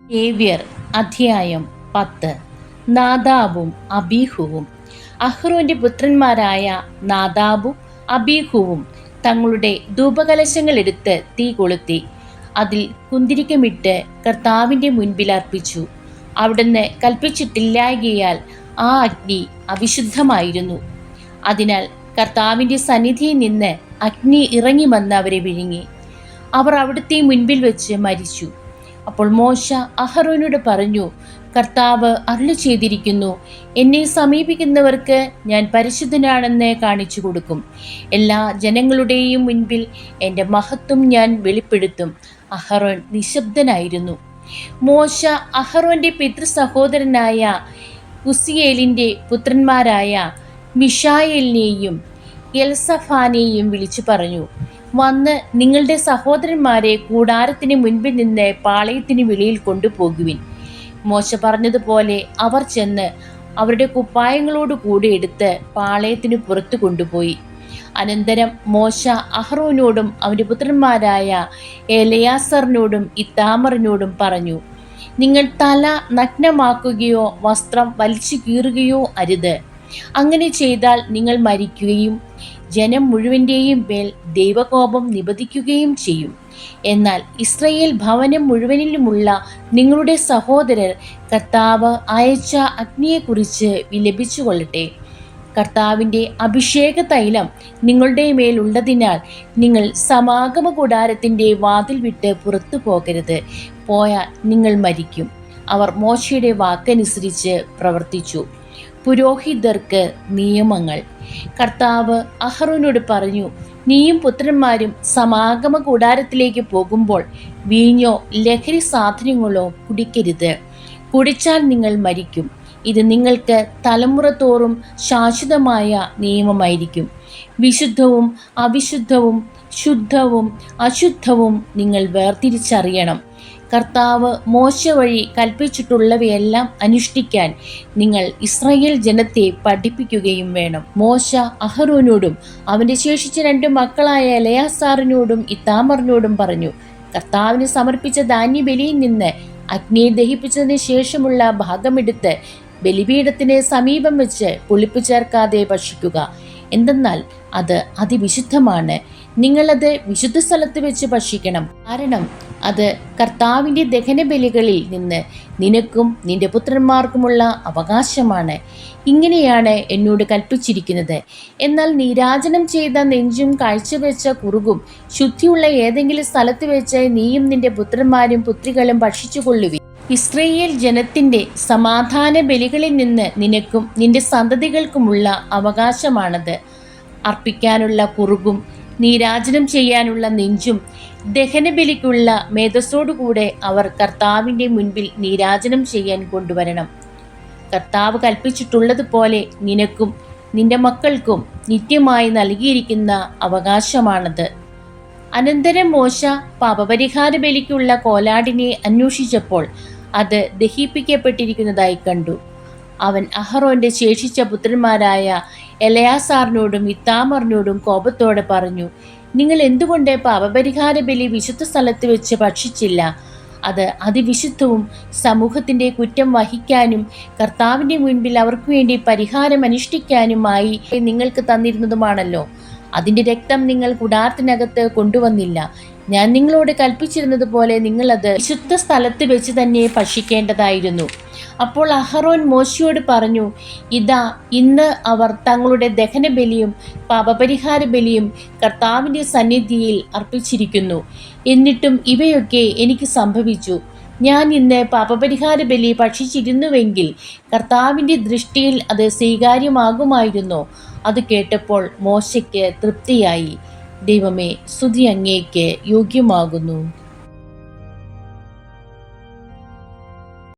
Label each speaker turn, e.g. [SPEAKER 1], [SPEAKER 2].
[SPEAKER 1] ലേവ്യർ അധ്യായം 10. നാദാബും അബീഹുവും. അഹ്റോന്റെ പുത്രന്മാരായ നാദാബും അബീഹുവും തങ്ങളുടെ ധൂപകലശങ്ങൾ എടുത്ത് തീ കൊളുത്തി അതിൽ കുന്തിരിക്കമിട്ട് കർത്താവിന്റെ മുൻപിൽ അർപ്പിച്ചു. അവിടുന്ന് കൽപ്പിച്ചിട്ടില്ലായകയാൽ ആ അഗ്നി അവിശുദ്ധമായിരുന്നു. അതിനാൽ കർത്താവിന്റെ സന്നിധിയിൽ നിന്ന് അഗ്നി ഇറങ്ങി വന്ന് അവരെ വിഴുങ്ങി. അവർ അവിടുത്തെ മുൻപിൽ വെച്ച് മരിച്ചു. അപ്പോൾ മോശ അഹരോനോട് പറഞ്ഞു, കർത്താവ് അരുളി ചെയ്തിരിക്കുന്നു, എന്നെ സമീപിക്കുന്നവർക്ക് ഞാൻ പരിശുദ്ധനാണെന്ന് കാണിച്ചു കൊടുക്കും. എല്ലാ ജനങ്ങളുടെയും മുൻപിൽ എൻ്റെ മഹത്വം ഞാൻ വെളിപ്പെടുത്തും. അഹരോൻ നിശബ്ദനായിരുന്നു. മോശ അഹരോന്റെ പിതൃ സഹോദരനായ ഉസിയേലിൻ്റെ പുത്രന്മാരായ മിഷായേലിനെയും എൽസഫാനെയും വിളിച്ചു പറഞ്ഞു, വന്ന് നിങ്ങളുടെ സഹോദരന്മാരെ കൂടാരത്തിന് മുൻപിൽ നിന്ന് പാളയത്തിന് വെളിയിൽ കൊണ്ടുപോകുവിൻ. മോശ പറഞ്ഞതുപോലെ അവർ ചെന്ന് അവരുടെ കുപ്പായങ്ങളോട് കൂടി എടുത്ത് പാളയത്തിന് പുറത്തു കൊണ്ടുപോയി. അനന്തരം മോശ അഹ്റോനോടും അവൻ്റെ പുത്രന്മാരായ എലയാസറിനോടും ഇത്താമറിനോടും പറഞ്ഞു, നിങ്ങൾ തല നഗ്നമാക്കുകയോ വസ്ത്രം വലിച്ചു കീറുകയോ അരുത്. അങ്ങനെ ചെയ്താൽ നിങ്ങൾ മരിക്കുകയും ജനം മുഴുവൻ്റെയും മേൽ ദൈവകോപം നിബദിക്കുകയും ചെയ്യും. എന്നാൽ ഇസ്രയേൽ ഭവനം മുഴുവനിലുമുള്ള നിങ്ങളുടെ സഹോദരർ കർത്താവ് അയച്ച അഗ്നിയെക്കുറിച്ച് വിലപിച്ചു കൊള്ളട്ടെ. കർത്താവിൻ്റെ അഭിഷേക തൈലം നിങ്ങളുടെ മേലുള്ളതിനാൽ നിങ്ങൾ സമാഗമ കൂടാരത്തിൻ്റെ വാതിൽ വിട്ട് പുറത്തു പോകരുത്. പോയാൽ നിങ്ങൾ മരിക്കും. അവർ മോശയുടെ വാക്കനുസരിച്ച് പ്രവർത്തിച്ചു. പുരോഹിതർക്ക് നിയമങ്ങൾ. കർത്താവ് അഹ്റോനോട് പറഞ്ഞു, നീയും പുത്രന്മാരും സമാഗമ കൂടാരത്തിലേക്ക് പോകുമ്പോൾ വീഞ്ഞോ ലഹരി സാധനങ്ങളോ കുടിക്കരുത്. കുടിച്ചാൽ നിങ്ങൾ മരിക്കും. ഇത് നിങ്ങൾക്ക് തലമുറ തോറും ശാശ്വതമായ നിയമമായിരിക്കും. വിശുദ്ധവും അവിശുദ്ധവും ശുദ്ധവും അശുദ്ധവും നിങ്ങൾ വേർതിരിച്ചറിയണം. കർത്താവ് മോശ വഴി കൽപ്പിച്ചിട്ടുള്ളവയെല്ലാം അനുഷ്ഠിക്കാൻ നിങ്ങൾ ഇസ്രായേൽ ജനത്തെ പഠിപ്പിക്കുകയും വേണം. മോശ അഹ്റോനോടും അവൻ്റെ ശേഷിച്ച 2 മക്കളായ എലയാസാറിനോടും ഇത്താമറിനോടും പറഞ്ഞു, കർത്താവിന് സമർപ്പിച്ച ധാന്യബലിയിൽ നിന്ന് അഗ്നിയെ ദഹിപ്പിച്ചതിന് ശേഷമുള്ള ഭാഗമെടുത്ത് ബലിപീഠത്തിന് സമീപം വെച്ച് പുളിപ്പ് ചേർക്കാതെ ഭക്ഷിക്കുക. എന്തെന്നാൽ അത് അതിവിശുദ്ധമാണ്. നിങ്ങളത് വിശുദ്ധ സ്ഥലത്ത് വെച്ച് ഭക്ഷിക്കണം. കാരണം അത് കർത്താവിൻ്റെ ദഹനബലികളിൽ നിന്ന് നിനക്കും നിന്റെ പുത്രന്മാർക്കുമുള്ള അവകാശമാണ്. ഇങ്ങനെയാണ് എന്നോട് കൽപ്പിച്ചിരിക്കുന്നത്. എന്നാൽ നീരാജനം ചെയ്ത നെഞ്ചും കാഴ്ചവെച്ച കുറുകും ശുദ്ധിയുള്ള ഏതെങ്കിലും സ്ഥലത്ത് വെച്ച് നീയും നിന്റെ പുത്രന്മാരും പുത്രികളും ഭക്ഷിച്ചുകൊള്ളുവിൻ. ഇസ്രയേൽ ജനത്തിൻ്റെ സമാധാന ബലികളിൽ നിന്ന് നിനക്കും നിന്റെ സന്തതികൾക്കുമുള്ള അവകാശമാണത്. അർപ്പിക്കാനുള്ള കുറുകും നീരാജനം ചെയ്യാനുള്ള നെഞ്ചും ദഹനബലിക്കുള്ള മേധസ്സോടുകൂടെ അവർ കർത്താവിൻ്റെ മുൻപിൽ നീരാജനം ചെയ്യാൻ കൊണ്ടുവരണം. കർത്താവ് കൽപ്പിച്ചിട്ടുള്ളതുപോലെ നിനക്കും നിന്റെ മക്കൾക്കും നിത്യമായി നൽകിയിരിക്കുന്ന അവകാശമാണത്. അനന്തരം മോശ പാപപരിഹാര ബലിക്കുള്ള കോലാടിനെ അന്വേഷിച്ചപ്പോൾ അത് ദഹിപ്പിക്കപ്പെട്ടിരിക്കുന്നതായി കണ്ടു. അവൻ അഹ്റോന്റെ ശേഷിച്ച പുത്രന്മാരായ എലയാസാറിനോടും ഇത്താമറിനോടും കോപത്തോടെ പറഞ്ഞു, നിങ്ങൾ എന്തുകൊണ്ട് പാപപരിഹാര ബലി വിശുദ്ധ സ്ഥലത്ത് വെച്ച് ഭക്ഷിച്ചില്ല? അത് അതിവിശുദ്ധവും സമൂഹത്തിൻ്റെ കുറ്റം വഹിക്കാനും കർത്താവിൻ്റെ മുൻപിൽ അവർക്ക് വേണ്ടി പരിഹാരം അനുഷ്ഠിക്കാനുമായി നിങ്ങൾക്ക് തന്നിരുന്നതുമാണല്ലോ. അതിൻ്റെ രക്തം നിങ്ങൾ കൂടാരത്തിനകത്ത് കൊണ്ടുവന്നില്ല. ഞാൻ നിങ്ങളോട് കൽപ്പിച്ചിരുന്നത് പോലെ നിങ്ങളത് വിശുദ്ധ സ്ഥലത്ത് വെച്ച് തന്നെ ഭക്ഷിക്കേണ്ടതായിരുന്നു. അപ്പോൾ അഹ്റോൻ മോശയോട് പറഞ്ഞു, ഇതാ ഇന്ന് അവർ തങ്ങളുടെ ദഹനബലിയും പാപപരിഹാര ബലിയും കർത്താവിൻ്റെ സന്നിധിയിൽ അർപ്പിച്ചിരിക്കുന്നു. എന്നിട്ടും ഇവയൊക്കെ എനിക്ക് സംഭവിച്ചു. ഞാൻ ഇന്ന് പാപപരിഹാര ബലി ഭക്ഷിച്ചിരുന്നുവെങ്കിൽ കർത്താവിൻ്റെ ദൃഷ്ടിയിൽ അത് സ്വീകാര്യമാകുമായിരുന്നോ? അത് കേട്ടപ്പോൾ മോശയ്ക്ക് തൃപ്തിയായി. ദൈവമേ, സ്തുതി അങ്ങേക്ക് യോഗ്യമാകുന്നു.